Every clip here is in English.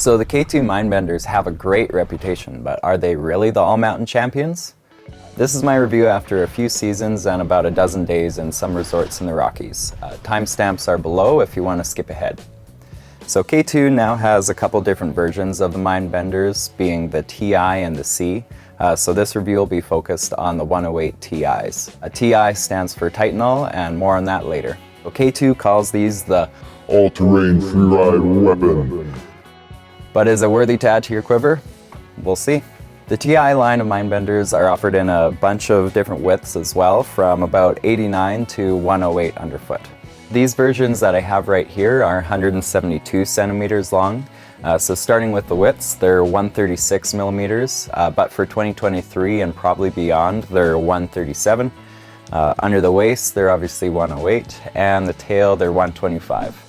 So the K2 Mindbenders have a great reputation, but are they really the all-mountain champions? This is my review after a few seasons and about a dozen days in some resorts in the Rockies. Timestamps are below if you want to skip ahead. So K2 now has a couple different versions of the Mindbenders, being the Ti and the C. So this review will be focused on the 108 Ti's. A Ti stands for Titanal, and more on that later. So K2 calls these the all-terrain freeride weapon. But is it worthy to add to your quiver? We'll see. The Ti line of Mindbenders are offered in a bunch of different widths as well, from about 89 to 108 underfoot. These versions that I have right here are 172 centimeters long. So starting with the widths, they're 136 millimeters, but for 2023 and probably beyond, they're 137. Under the waist, they're obviously 108, and the tail, they're 125.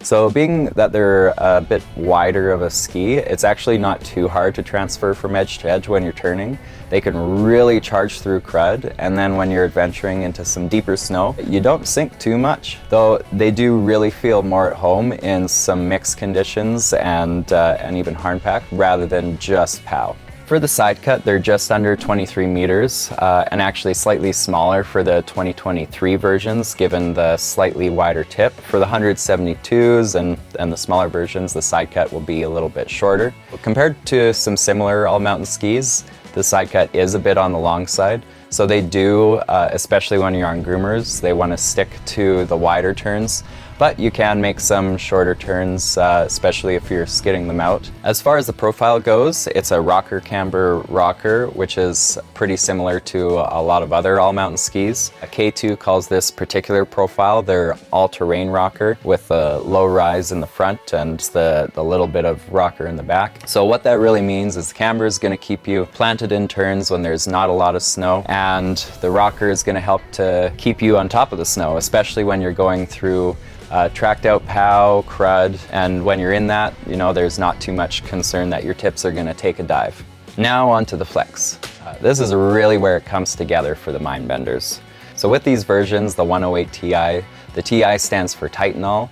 So being that they're a bit wider of a ski, it's actually not too hard to transfer from edge to edge when you're turning. They can really charge through crud, and then when you're adventuring into some deeper snow, you don't sink too much. Though they do really feel more at home in some mixed conditions and even hardpack rather than just POW. For the Sidecut, they're just under 23 meters and actually slightly smaller for the 2023 versions, given the slightly wider tip. For the 172s and the smaller versions, the Sidecut will be a little bit shorter. Compared to some similar all-mountain skis, the Sidecut is a bit on the long side. So they do, especially when you're on groomers, they want to stick to the wider turns. But you can make some shorter turns, especially if you're skidding them out. As far as the profile goes, it's a rocker camber rocker, which is pretty similar to a lot of other all-mountain skis. K2 calls this particular profile their all-terrain rocker, with a low rise in the front and the little bit of rocker in the back. So what that really means is the camber is going to keep you planted in turns when there's not a lot of snow, and the rocker is going to help to keep you on top of the snow, especially when you're going through tracked out POW, crud, and when you're in that, you know, there's not too much concern that your tips are going to take a dive. Now onto the flex. This is really where it comes together for the Mindbenders. So with these versions, the 108 Ti, the Ti stands for Titanal,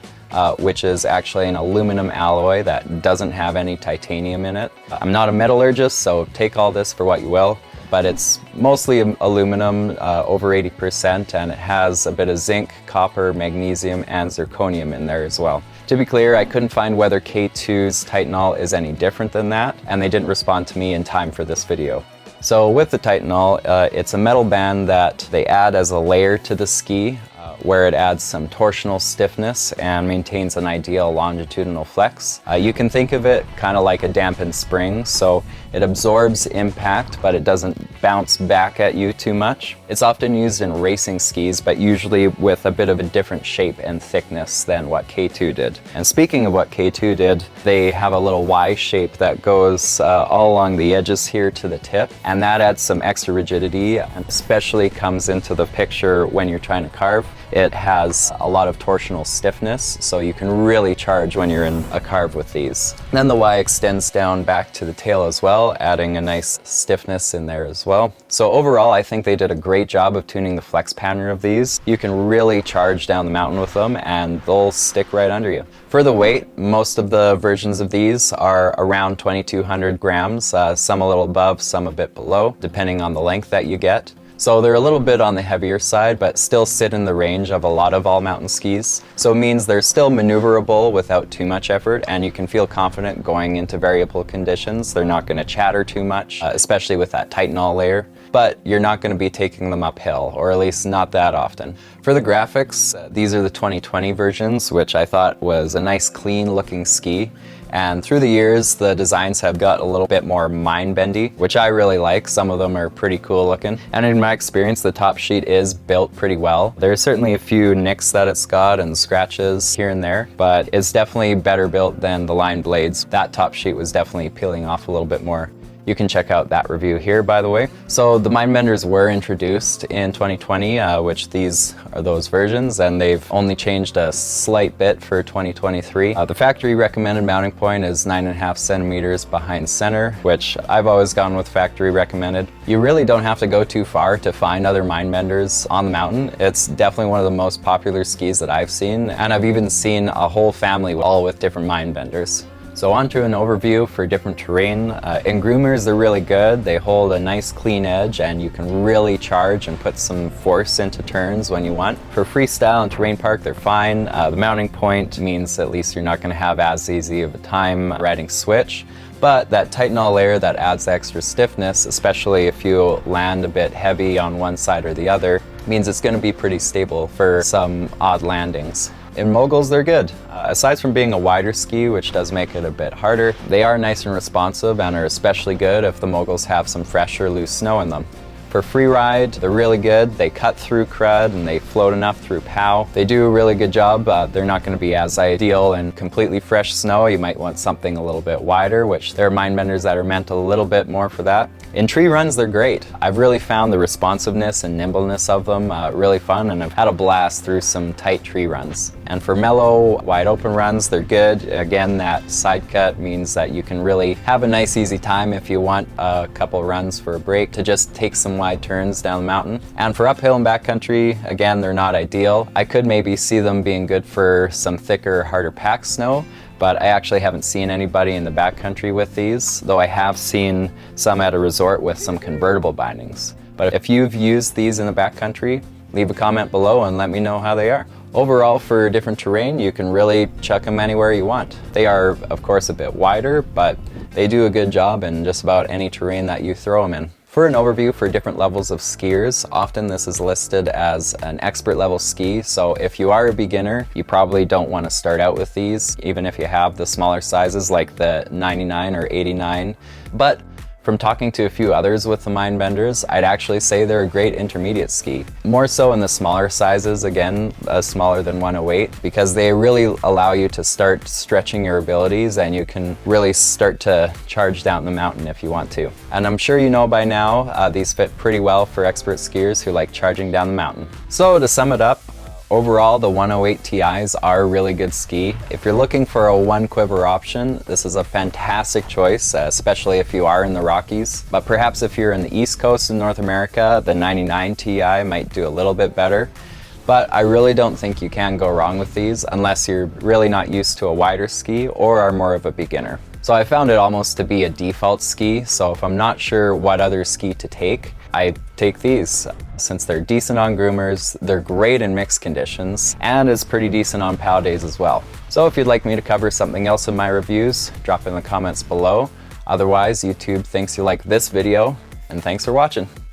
which is actually an aluminum alloy that doesn't have any titanium in it. I'm not a metallurgist, so take all this for what you will. But it's mostly aluminum, over 80%, and it has a bit of zinc, copper, magnesium, and zirconium in there as well. To be clear, I couldn't find whether K2's Titanal is any different than that, and they didn't respond to me in time for this video. So with the Titanal, it's a metal band that they add as a layer to the ski, where it adds some torsional stiffness and maintains an ideal longitudinal flex. You can think of it kind of like a dampened spring, so it absorbs impact, but it doesn't bounce back at you too much. It's often used in racing skis, but usually with a bit of a different shape and thickness than what K2 did. And speaking of what K2 did, they have a little Y shape that goes all along the edges here to the tip, and that adds some extra rigidity, and especially comes into the picture when you're trying to carve. It has a lot of torsional stiffness, so you can really charge when you're in a carve with these. Then the Y extends down back to the tail as well, adding a nice stiffness in there as well. So overall, I think they did a great job of tuning the flex pattern of these. You can really charge down the mountain with them, and they'll stick right under you. For the weight, most of the versions of these are around 2,200 grams, some a little above, some a bit below, depending on the length that you get. So they're a little bit on the heavier side, but still sit in the range of a lot of all-mountain skis. So it means they're still maneuverable without too much effort, and you can feel confident going into variable conditions. They're not going to chatter too much, especially with that Titanal layer. But you're not going to be taking them uphill, or at least not that often. For the graphics, these are the 2020 versions, which I thought was a nice clean looking ski. And through the years, the designs have got a little bit more mind-bendy, which I really like. Some of them are pretty cool looking. And in my experience, the top sheet is built pretty well. There's certainly a few nicks that it's got and scratches here and there, but it's definitely better built than the line blades. That top sheet was definitely peeling off a little bit more. You can check out that review here, by the way. So the Mindbenders were introduced in 2020, which these are those versions, and they've only changed a slight bit for 2023. The factory recommended mounting point is 9.5 centimeters behind center, which I've always gone with factory recommended. You really don't have to go too far to find other Mindbenders on the mountain. It's definitely one of the most popular skis that I've seen, and I've even seen a whole family all with different Mindbenders. So on to an overview for different terrain. In groomers, they're really good. They hold a nice clean edge and you can really charge and put some force into turns when you want. For freestyle and terrain park, they're fine. The mounting point means at least you're not going to have as easy of a time riding switch. But that Titanal layer that adds extra stiffness, especially if you land a bit heavy on one side or the other, means it's going to be pretty stable for some odd landings. In moguls, they're good. Aside from being a wider ski, which does make it a bit harder, they are nice and responsive and are especially good if the moguls have some fresh or loose snow in them. For free ride, they're really good. They cut through crud and they float enough through POW. They do a really good job. They're not going to be as ideal in completely fresh snow. You might want something a little bit wider, which there are Mindbenders that are meant a little bit more for that. In tree runs, they're great. I've really found the responsiveness and nimbleness of them really fun, and I've had a blast through some tight tree runs. And for mellow, wide open runs, they're good. Again, that side cut means that you can really have a nice easy time if you want a couple runs for a break to just take some wide turns down the mountain. And for uphill and backcountry, again, they're not ideal. I could maybe see them being good for some thicker, harder packed snow, but I actually haven't seen anybody in the backcountry with these, though I have seen some at a resort with some convertible bindings. But if you've used these in the backcountry, leave a comment below and let me know how they are. Overall, for different terrain, you can really chuck them anywhere you want. They are, of course, a bit wider, but they do a good job in just about any terrain that you throw them in. For an overview for different levels of skiers, often this is listed as an expert level ski, so if you are a beginner, you probably don't want to start out with these, even if you have the smaller sizes like the 99 or 89. But from talking to a few others with the Mindbenders, I'd actually say they're a great intermediate ski. More so in the smaller sizes, again, smaller than 108, because they really allow you to start stretching your abilities and you can really start to charge down the mountain if you want to. And I'm sure you know by now, these fit pretty well for expert skiers who like charging down the mountain. So to sum it up, overall, the 108Tis are a really good ski. If you're looking for a one quiver option, this is a fantastic choice, especially if you are in the Rockies. But perhaps if you're in the East Coast of North America, the 99 Ti might do a little bit better. But I really don't think you can go wrong with these unless you're really not used to a wider ski or are more of a beginner. So I found it almost to be a default ski, so if I'm not sure what other ski to take, I take these. Since they're decent on groomers, they're great in mixed conditions, and is pretty decent on POW days as well. So if you'd like me to cover something else in my reviews, drop in the comments below. Otherwise, YouTube thinks you like this video, and thanks for watching.